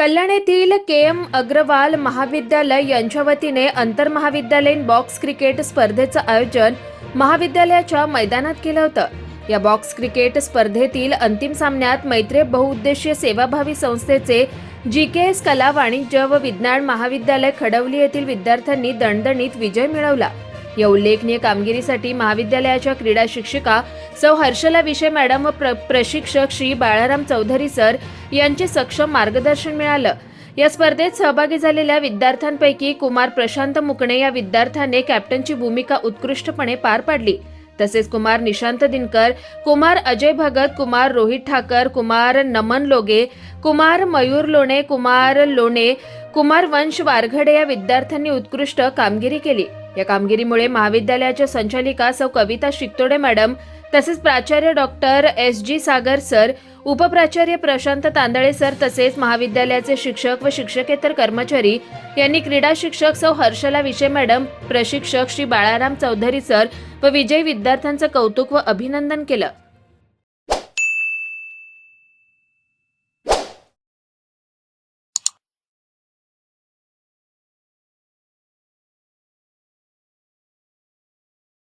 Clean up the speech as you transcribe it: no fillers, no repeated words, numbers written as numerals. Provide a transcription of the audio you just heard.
कल्याण येथील के.एम. अग्रवाल महाविद्यालय यांच्या वतीने आंतरमहाविद्यालयीन बॉक्स क्रिकेट स्पर्धेचं आयोजन महाविद्यालयाच्या मैदानात केलं होतं. या बॉक्स क्रिकेट स्पर्धेतील अंतिम सामन्यात मैत्री बहुउद्देशीय सेवाभावी संस्थेचे जी.के.एस. कला, वाणिज्य व विज्ञान महाविद्यालय खडवली येथील विद्यार्थ्यांनी दणदणीत विजय मिळवला. या उल्लेखनीय कामगिरीसाठी महाविद्यालयाच्या क्रीडा शिक्षिका सौ हर्षला विषय मॅडम व प्रशिक्षक श्री बाळाराम चौधरी सर यांचे सक्षम मार्गदर्शन मिळालं. या स्पर्धेत सहभागी झालेल्या विद्यार्थ्यांपैकी कुमार प्रशांत मुकणे या विद्यार्थ्याने कॅप्टनची भूमिका उत्कृष्टपणे पार पाडली. तसेच कुमार निशांत दिनकर, कुमार अजय भगत, कुमार रोहित ठाकर, कुमार नमन लोगे, कुमार मयूर लोणे, कुमार लोणे, कुमार वंश वारघडे या विद्यार्थ्यांनी उत्कृष्ट कामगिरी केली. या कामगिरीमुळे महाविद्यालयाच्या संचालिका सौ कविता शिकतोडे मॅडम तसेच प्राचार्य डॉक्टर एस.जी. सागर सर, उपप्राचार्य प्रशांत तांदळे सर तसेच महाविद्यालयाचे शिक्षक व शिक्षकेतर कर्मचारी यांनी क्रीडा शिक्षक सौ हर्षला विषय मॅडम, प्रशिक्षक श्री बाळाराम चौधरी सर व विजयी विद्यार्थ्यांचं कौतुक व अभिनंदन केलं.